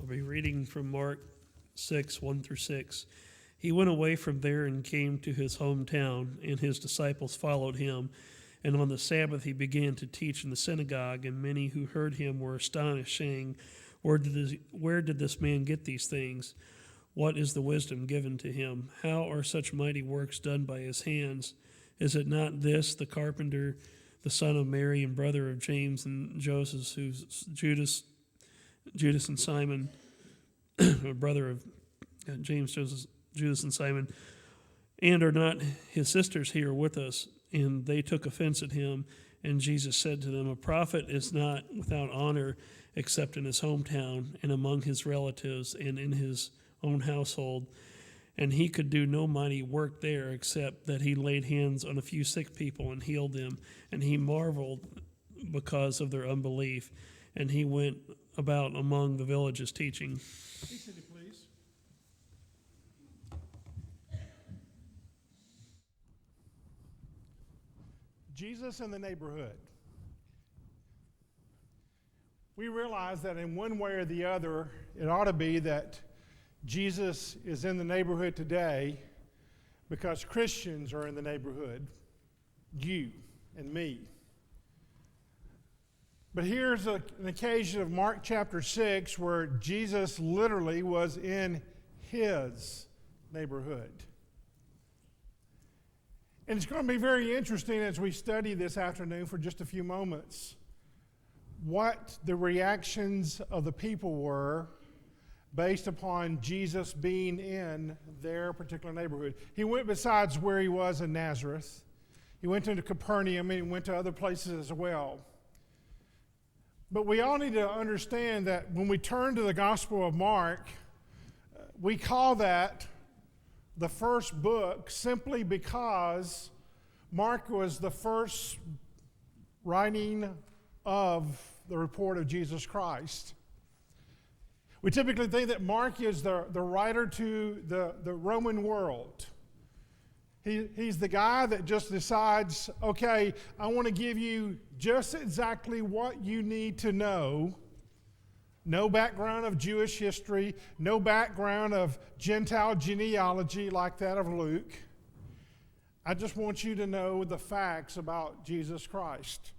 I'll be reading from Mark 6, 1 through 6. He went away from there and came to his hometown, and his disciples followed him. And on the Sabbath he began to teach in the synagogue, and many who heard him were astonished, saying, Where did this man get these things? What is the wisdom given to him? How are such mighty works done by his hands? Is it not this, the carpenter, the son of Mary and brother of James and Joseph, who's Judas and Simon, brother of James, Joseph, Judas and Simon, and are not his sisters here with us? And they took offense at him. And Jesus said to them, A prophet is not without honor except in his hometown and among his relatives and in his own household. And he could do no mighty work there except that he laid hands on a few sick people and healed them. And he marveled because of their unbelief. And he went about among the villages teaching. Be seated, please. Jesus in the neighborhood. We realize that in one way or the other, it ought to be that Jesus is in the neighborhood today because Christians are in the neighborhood, you and me. But here's an occasion of Mark chapter 6 where Jesus literally was in his neighborhood. And it's going to be very interesting as we study this afternoon for just a few moments what the reactions of the people were based upon Jesus being in their particular neighborhood. He went besides where he was in Nazareth. He went into Capernaum and he went to other places as well. But we all need to understand that when we turn to the Gospel of Mark, we call that the first book simply because Mark was the first writing of the report of Jesus Christ. We typically think that Mark is the writer to the Roman world. He's the guy that just decides, okay, I want to give you just exactly what you need to know. No background of Jewish history, no background of Gentile genealogy like that of Luke. I just want you to know the facts about Jesus Christ.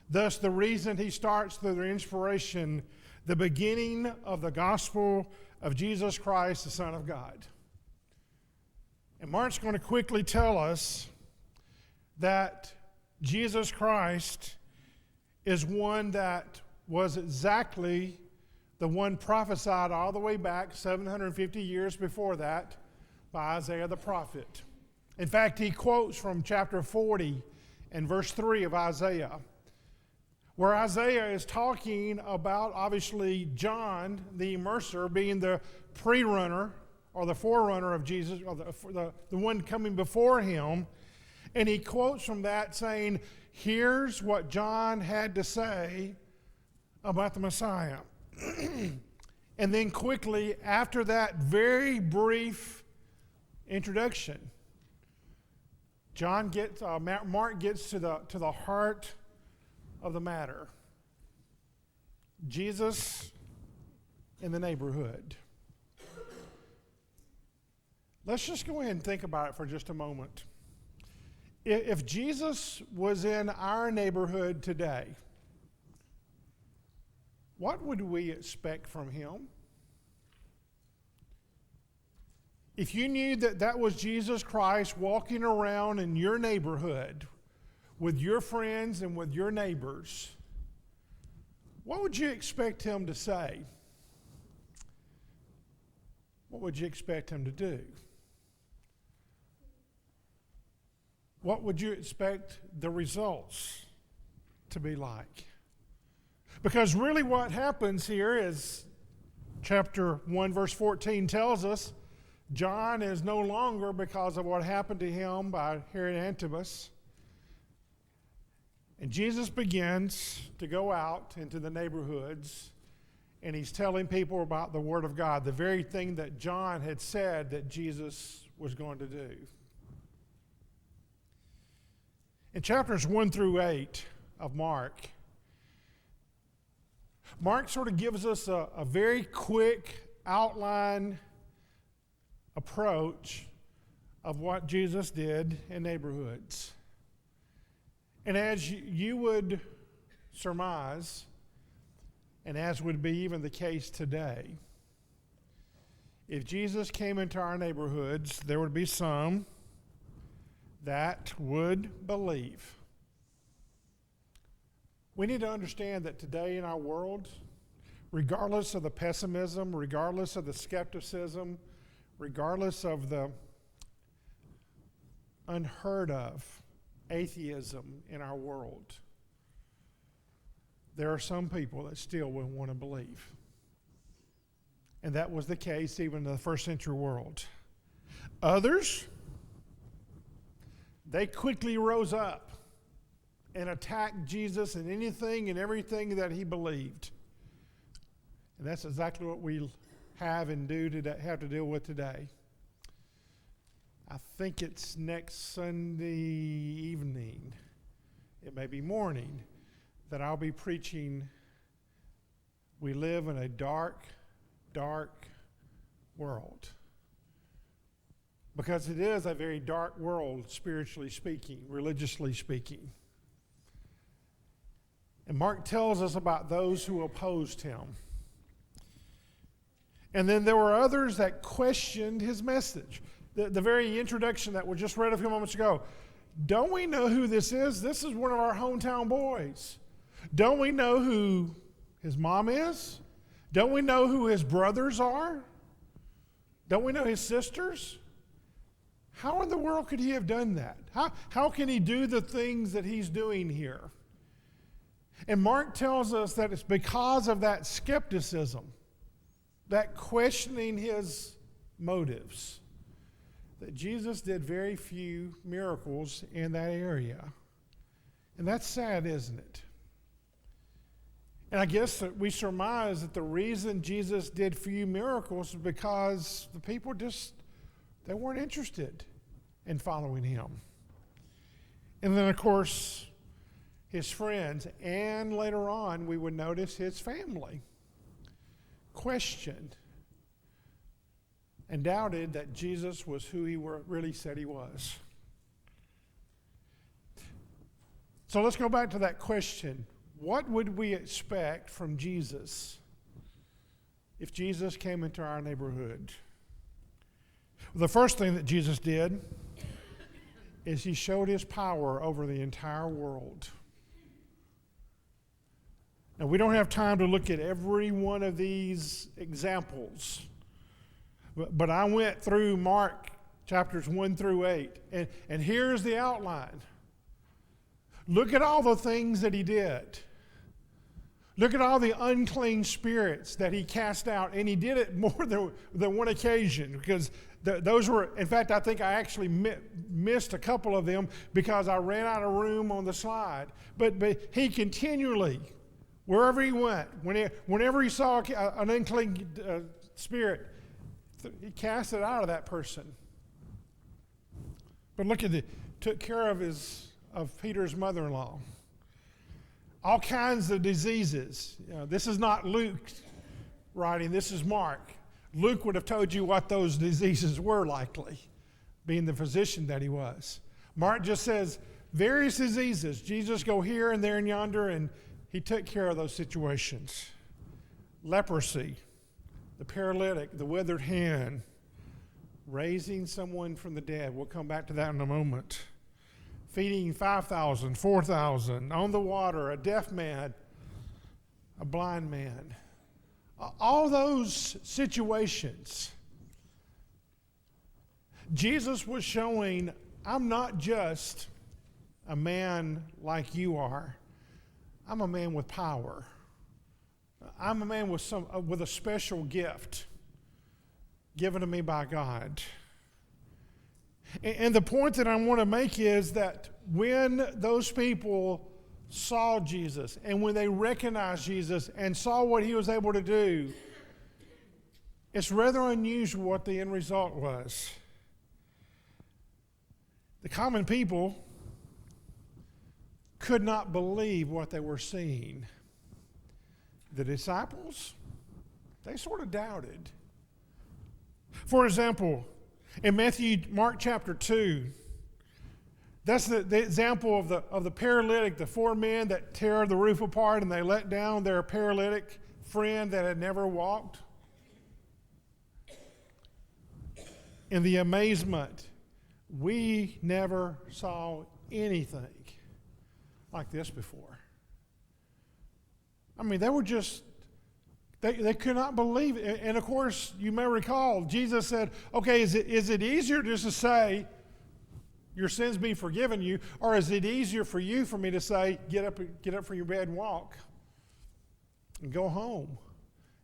Thus, the reason he starts through the inspiration, the beginning of the gospel of Jesus Christ, the Son of God. And Mark's going to quickly tell us that Jesus Christ is one that was exactly the one prophesied all the way back 750 years before that by Isaiah the prophet. In fact, he quotes from chapter 40 and verse 3 of Isaiah, where Isaiah is talking about, obviously, John the Immerser being the pre-runner or the forerunner of Jesus, or the one coming before him. And he quotes from that saying, here's what John had to say about the Messiah. And then quickly, after that very brief introduction, Mark gets to the heart of the matter. Jesus in the neighborhood. Let's just go ahead and think about it for just a moment. If Jesus was in our neighborhood today, what would we expect from him? If you knew that that was Jesus Christ walking around in your neighborhood with your friends and with your neighbors, what would you expect him to say? What would you expect him to do? What would you expect the results to be like? Because really what happens here is chapter 1 verse 14 tells us John is no longer, because of what happened to him by Herod Antipas. And Jesus begins to go out into the neighborhoods and he's telling people about the Word of God, the very thing that John had said that Jesus was going to do. In chapters 1 through 8 of Mark, Mark sort of gives us a very quick outline approach of what Jesus did in neighborhoods. And as you would surmise, and as would be even the case today, if Jesus came into our neighborhoods, there would be some that would believe. We need to understand that today in our world, regardless of the pessimism, regardless of the skepticism, regardless of the unheard of atheism in our world, there are some people that still will want to believe. And that was the case even in the first century world. Others, they quickly rose up and attacked Jesus and anything and everything that he believed. And that's exactly what we have and do today, have to deal with today. I think it's next Sunday evening, it may be morning, that I'll be preaching, we live in a dark world. Because it is a very dark world, spiritually speaking, religiously speaking. And Mark tells us about those who opposed him. And then there were others that questioned his message. The very introduction that we just read a few moments ago. Don't we know who this is? This is one of our hometown boys. Don't we know who his mom is? Don't we know who his brothers are? Don't we know his sisters? How in the world could he have done that? How can he do the things that he's doing here? And Mark tells us that it's because of that skepticism, that questioning his motives, that Jesus did very few miracles in that area. And that's sad, isn't it? And I guess that we surmise that the reason Jesus did few miracles is because the people they weren't interested in following him. And then, of course, his friends, and later on, we would notice his family questioned and doubted that Jesus was who he really said he was. So let's go back to that question. What would we expect from Jesus if Jesus came into our neighborhood? Well, the first thing that Jesus did is he showed his power over the entire world. Now, we don't have time to look at every one of these examples, but I went through Mark chapters 1 through 8, and here's the outline. Look at all the things that he did. Look at all the unclean spirits that he cast out, and he did it more than one occasion, because those were, in fact, I think I actually missed a couple of them because I ran out of room on the slide. But he continually, wherever he went, whenever he saw an unclean spirit, he cast it out of that person. But look at it, took care of Peter's mother-in-law. All kinds of diseases. This is not Luke writing, this is Mark. Luke would have told you what those diseases were likely, being the physician that he was. Mark just says, various diseases. Jesus go here and there and yonder, and he took care of those situations. Leprosy, the paralytic, the withered hand, raising someone from the dead. We'll come back to that in a moment. Feeding 5,000, 4,000, on the water, a deaf man, a blind man. All those situations, Jesus was showing, I'm not just a man like you are. I'm a man with power. I'm a man with a special gift given to me by God. And the point that I want to make is that when those people saw Jesus and when they recognized Jesus and saw what he was able to do, it's rather unusual what the end result was. The common people could not believe what they were seeing. The disciples, they sort of doubted. For example, in Mark chapter 2, that's the example of the paralytic, the four men that tear the roof apart and they let down their paralytic friend that had never walked. In the amazement, we never saw anything like this before. I mean, they were just, they could not believe it. And of course, you may recall, Jesus said, okay, is it easier just to say, your sins be forgiven you, or is it easier for me to say, get up from your bed and walk and go home?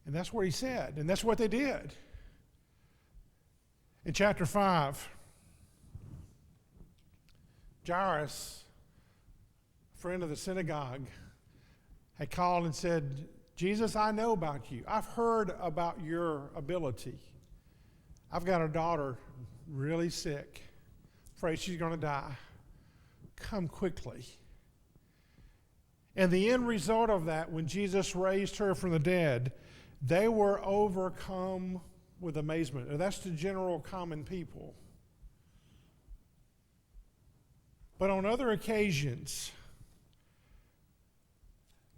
And that's what he said, and that's what they did. In chapter 5, Jairus, a friend of the synagogue, had called and said, Jesus, I know about you. I've heard about your ability. I've got a daughter really sick. Afraid she's going to die. Come quickly. And the end result of that, when Jesus raised her from the dead, they were overcome with amazement. And that's the general common people. But on other occasions,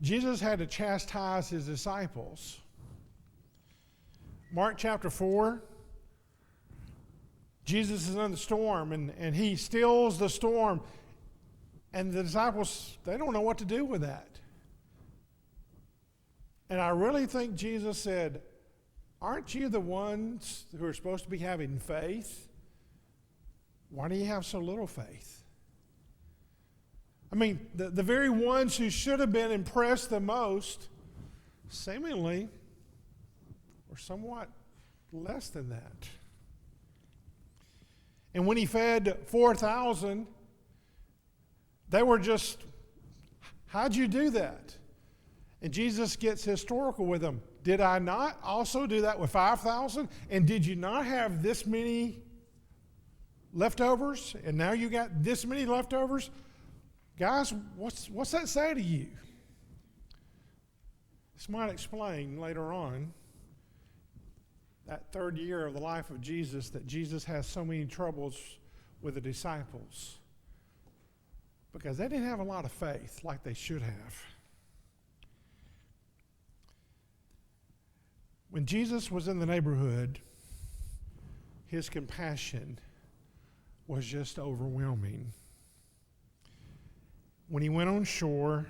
Jesus had to chastise his disciples. Mark chapter 4, Jesus is in the storm, and he stills the storm. And the disciples, they don't know what to do with that. And I really think Jesus said, aren't you the ones who are supposed to be having faith? Why do you have so little faith? I mean, the very ones who should have been impressed the most, seemingly, were somewhat less than that. And when he fed 4,000, they were just, how'd you do that? And Jesus gets historical with them. Did I not also do that with 5,000? And did you not have this many leftovers? And now you got this many leftovers? Guys, what's that say to you? This might explain later on, that third year of the life of Jesus, that Jesus has so many troubles with the disciples. Because they didn't have a lot of faith like they should have. When Jesus was in the neighborhood, his compassion was just overwhelming. When he went on shore,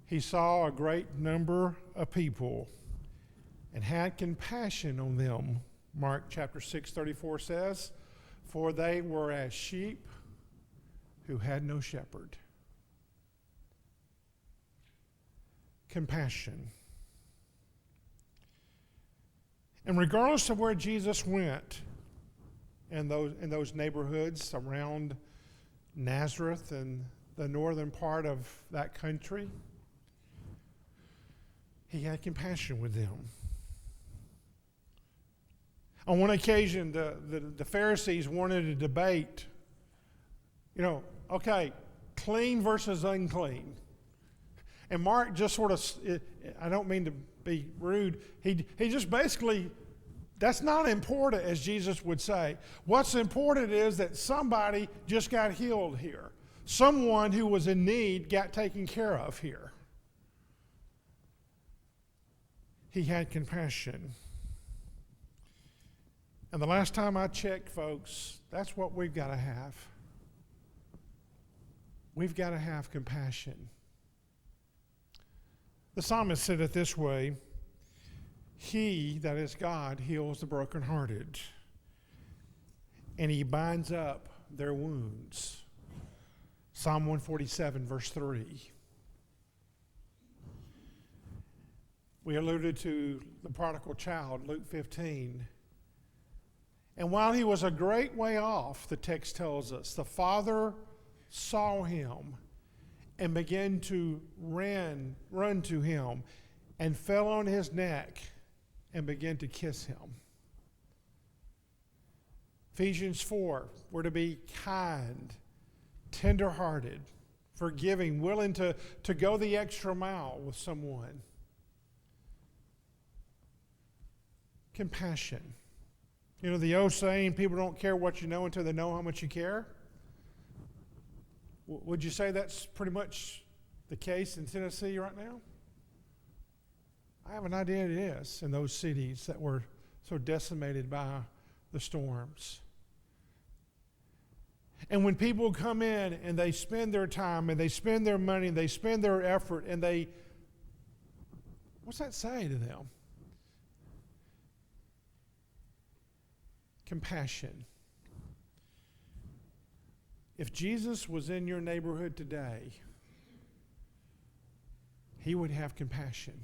he saw a great number of people and had compassion on them. Mark chapter 6:34 says, for they were as sheep who had no shepherd. Compassion. And regardless of where Jesus went in those neighborhoods around Nazareth and the northern part of that country, he had compassion with them. On one occasion, the Pharisees wanted to debate, okay, clean versus unclean. And Mark just sort of, I don't mean to be rude, he just basically, that's not important, as Jesus would say. What's important is that somebody just got healed here. Someone who was in need got taken care of here. He had compassion. And the last time I checked, folks, that's what we've got to have. We've got to have compassion. The psalmist said it this way, he, that is God, heals the brokenhearted, and he binds up their wounds. Psalm 147, verse 3. We alluded to the prodigal child, Luke 15. And while he was a great way off, the text tells us, the father saw him and began to run to him and fell on his neck and began to kiss him. Ephesians 4, we're to be kind, tender-hearted, forgiving, willing to go the extra mile with someone. compassion. You know the old saying, people don't care what you know until they know how much you care? Would you say that's pretty much the case in Tennessee right now? I have an idea it is in those cities that were so decimated by the storms. And when people come in and they spend their time and they spend their money and they spend their effort and they, what's that say to them? Compassion. If Jesus was in your neighborhood today, he would have compassion.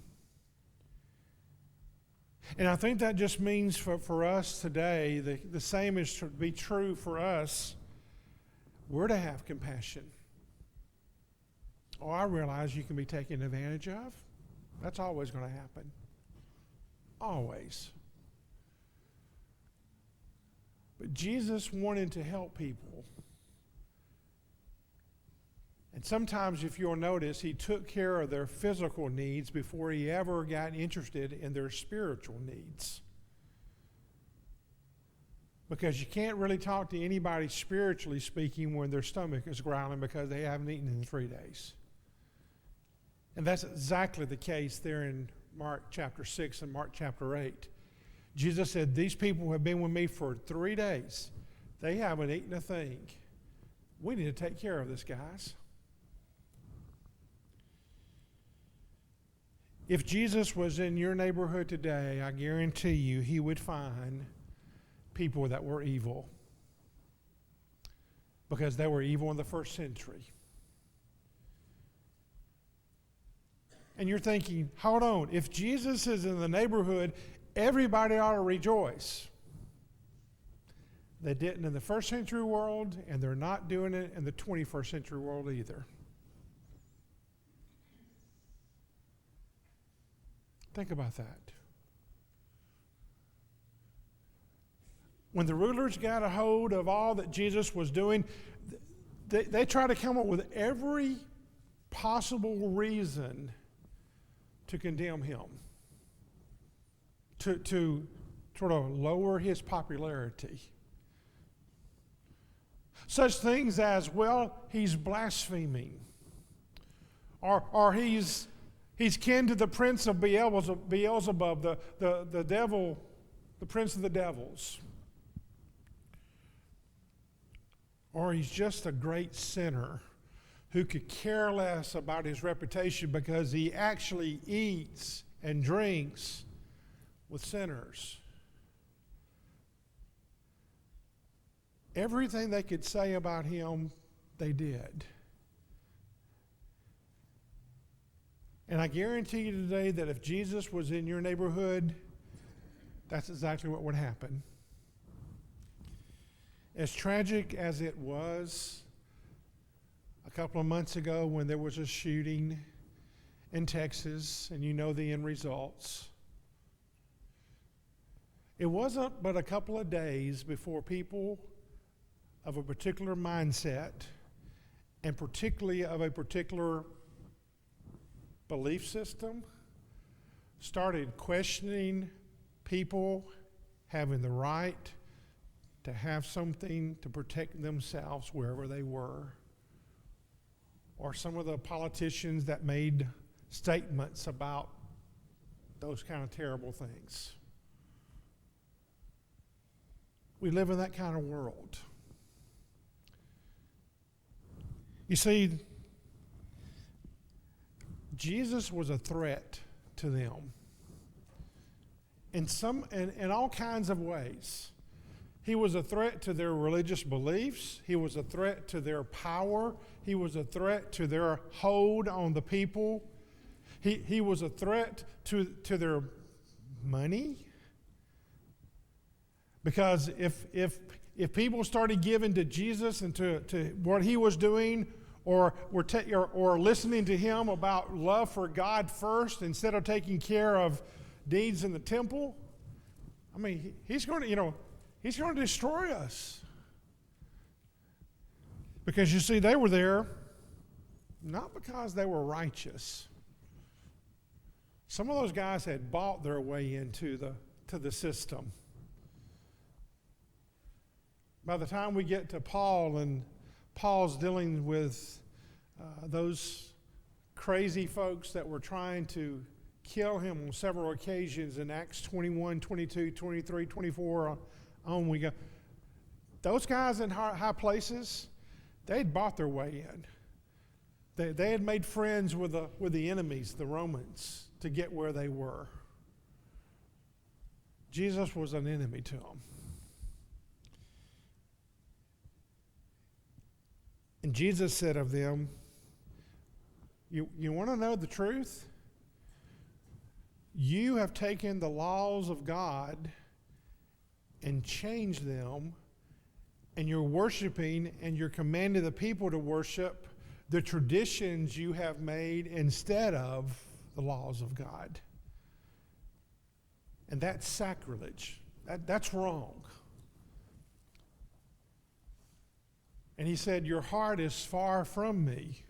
And I think that just means for us today, the same is to be true for us. We're to have compassion. Oh, I realize you can be taken advantage of. That's always going to happen. Always. But Jesus wanted to help people. And sometimes, if you'll notice, he took care of their physical needs before he ever got interested in their spiritual needs. Because you can't really talk to anybody spiritually speaking when their stomach is growling because they haven't eaten in 3 days. And that's exactly the case there in Mark chapter 6 and Mark chapter 8. Jesus said, these people have been with me for 3 days. They haven't eaten a thing. We need to take care of this, guys. If Jesus was in your neighborhood today, I guarantee you he would find people that were evil. Because they were evil in the first century. And you're thinking, hold on, if Jesus is in the neighborhood, everybody ought to rejoice. They didn't in the first century world, and they're not doing it in the 21st century world either. Think about that. When the rulers got a hold of all that Jesus was doing, they tried to come up with every possible reason to condemn him, to sort of lower his popularity. Such things as, well, he's blaspheming, or he's kin to the prince of Beelzebub, the devil, the prince of the devils. Or he's just a great sinner who could care less about his reputation because he actually eats and drinks with sinners. Everything they could say about him, they did. And I guarantee you today that if Jesus was in your neighborhood, that's exactly what would happen. As tragic as it was a couple of months ago when there was a shooting in Texas, and you know the end results, it wasn't but a couple of days before people of a particular mindset, and particularly of a particular belief system, started questioning people having the right to have something to protect themselves wherever they were. Or some of the politicians that made statements about those kind of terrible things. We live in that kind of world. You see, Jesus was a threat to them in all kinds of ways. He was a threat to their religious beliefs. He was a threat to their power. He was a threat to their hold on the people. He was a threat to their money. Because if people started giving to Jesus and to what he was doing, or listening to him about love for God first instead of taking care of deeds in the temple, I mean, he's going to destroy us. Because you see, they were there not because they were righteous. Some of those guys had bought their way into the to the system. By the time we get to Paul, and Paul's dealing with those crazy folks that were trying to kill him on several occasions in Acts 21, 22, 23, 24, on we go. Those guys in high places, they'd bought their way in. They had made friends with the enemies, the Romans, to get where they were. Jesus was an enemy to them. And Jesus said of them, you want to know the truth? You have taken the laws of God and changed them, and you're worshiping and you're commanding the people to worship the traditions you have made instead of the laws of God. And that's sacrilege. That's wrong. And he said, your heart is far from me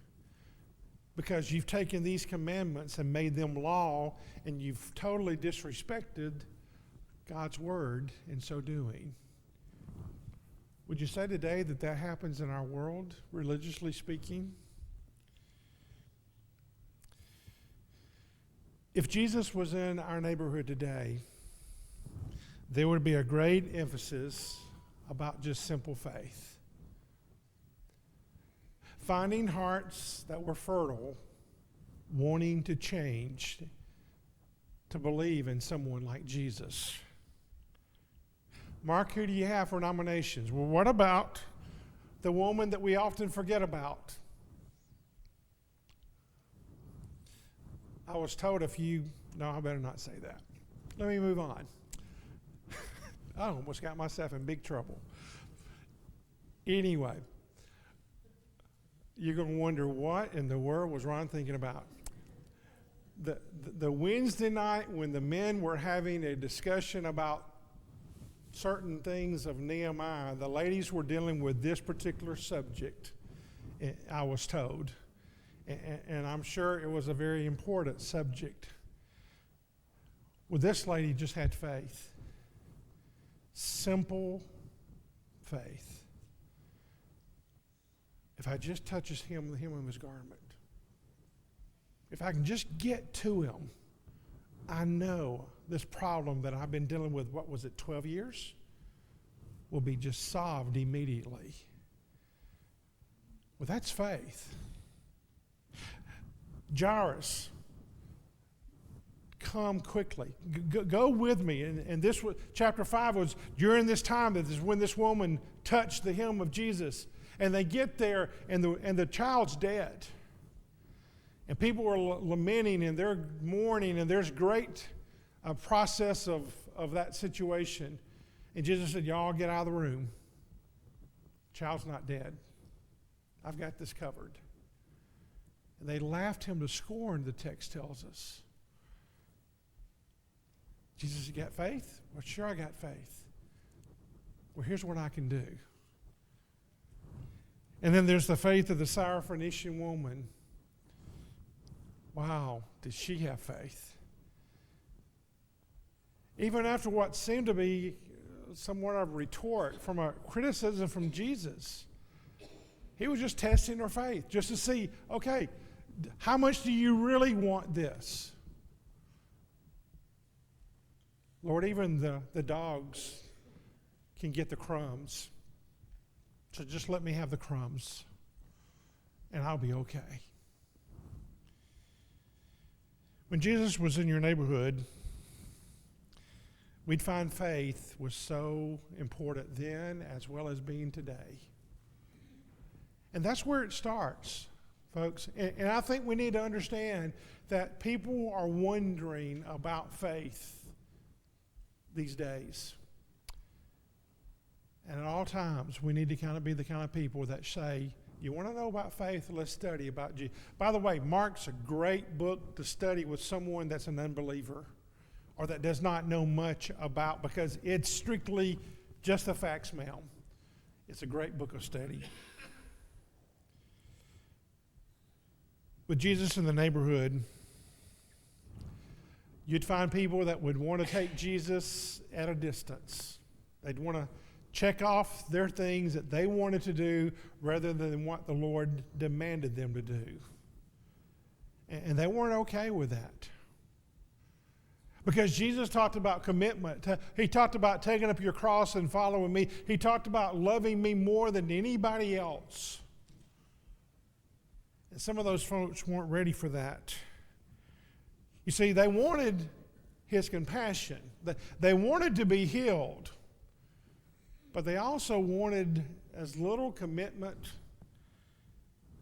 because you've taken these commandments and made them law, and you've totally disrespected God's word in so doing. Would you say today that that happens in our world, religiously speaking? If Jesus was in our neighborhood today, there would be a great emphasis about just simple faith. Finding hearts that were fertile, wanting to change, to believe in someone like Jesus. Mark, who do you have for nominations? Well, what about the woman that we often forget about? I was told no, I better not say that. Let me move on. I almost got myself in big trouble. Anyway, you're going to wonder what in the world was Ron thinking about. The Wednesday night when the men were having a discussion about certain things of Nehemiah, the ladies were dealing with this particular subject, I was told. And I'm sure it was a very important subject. Well, this lady just had faith. Simple faith. If I just touch the hem of his garment, if I can just get to him, I know this problem that I've been dealing with, 12 years, will be just solved immediately. Well, that's faith. Jairus, come quickly. Go with me. And this was, chapter 5 was during this time that is when this woman touched the hem of Jesus. And they get there, and the child's dead. And people are lamenting, and they're mourning, and there's great process of that situation. And Jesus said, y'all get out of the room. Child's not dead. I've got this covered. And they laughed him to scorn, the text tells us. Jesus, you got faith? Well, sure, I got faith. Well, here's what I can do. And then there's the faith of the Syrophoenician woman. Wow, did she have faith? Even after what seemed to be somewhat of a retort from a criticism from Jesus, he was just testing her faith, just to see, okay, how much do you really want this? Lord, even the dogs can get the crumbs. So just let me have the crumbs, and I'll be okay. When Jesus was in your neighborhood, we'd find faith was so important then as well as being today. And that's where it starts, folks. And I think we need to understand that people are wondering about faith these days. And at all times, we need to kind of be the kind of people that say, you want to know about faith? Let's study about Jesus. By the way, Mark's a great book to study with someone that's an unbeliever or that does not know much about, because it's strictly just the facts, ma'am. It's a great book of study. With Jesus in the neighborhood, You'd find people that would want to take Jesus at a distance. They'd want to check off their things that they wanted to do rather than what the Lord demanded them to do. And they weren't okay with that. Because Jesus talked about commitment. He talked about taking up your cross and following me. He talked about loving me more than anybody else. And some of those folks weren't ready for that. You see, they wanted his compassion. They wanted to be healed. But they also wanted as little commitment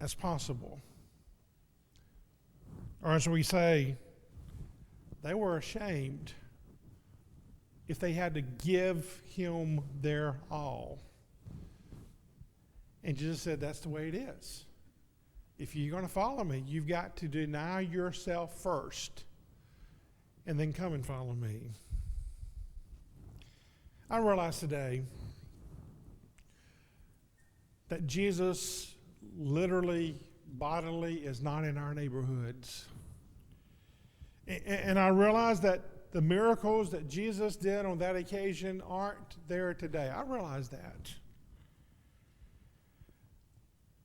as possible. Or as we say, they were ashamed if they had to give him their all. And Jesus said, that's the way it is. If you're going to follow me, you've got to deny yourself first and then come and follow me. I realize today that Jesus literally, bodily is not in our neighborhoods. And I realize that the miracles that Jesus did on that occasion aren't there today. I realize that.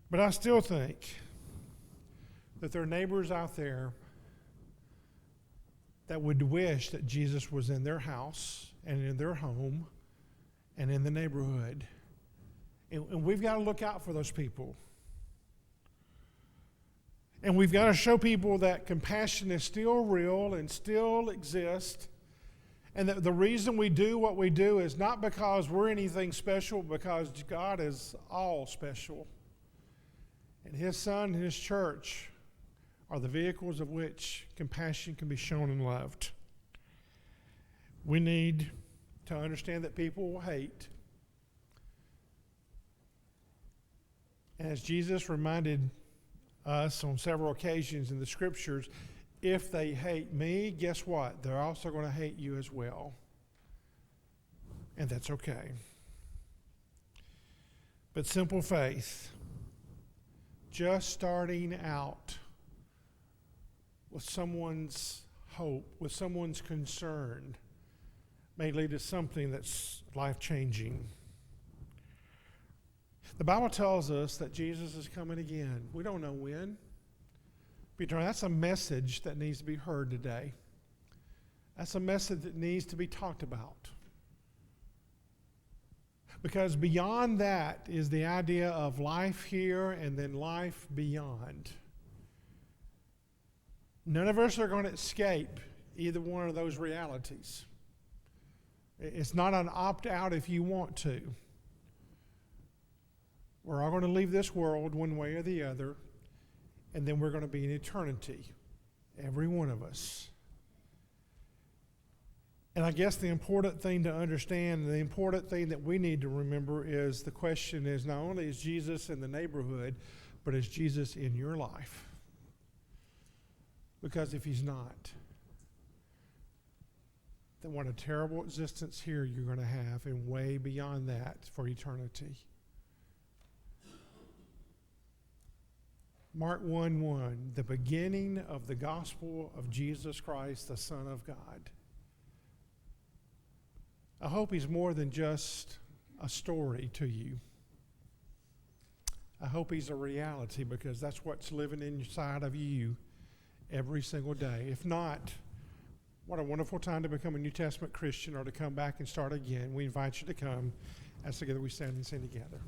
But I still think that there are neighbors out there that would wish that Jesus was in their house and in their home and in the neighborhood. And we've got to look out for those people. And we've got to show people that compassion is still real and still exists. And that the reason we do what we do is not because we're anything special, because God is all special. And His Son and His church are the vehicles of which compassion can be shown and loved. We need to understand that people will hate. And as Jesus reminded us on several occasions in the scriptures, if they hate me, guess what? They're also going to hate you as well. And that's okay. But simple faith, just starting out with someone's hope, with someone's concern, may lead to something that's life-changing. The Bible tells us that Jesus is coming again. We don't know when. That's a message that needs to be heard today. That's a message that needs to be talked about. Because beyond that is the idea of life here and then life beyond. None of us are going to escape either one of those realities. It's not an opt-out if you want to. We're all going to leave this world one way or the other, and then we're going to be in eternity, every one of us. And I guess the important thing to understand, the important thing that we need to remember is the question is not only is Jesus in the neighborhood, but is Jesus in your life? Because if He's not, then what a terrible existence here you're going to have, and way beyond that for eternity. Mark 1:1, the beginning of the gospel of Jesus Christ, the Son of God. I hope He's more than just a story to you. I hope He's a reality, because that's what's living inside of you every single day. If not, what a wonderful time to become a New Testament Christian or to come back and start again. We invite you to come as together we stand and sing together.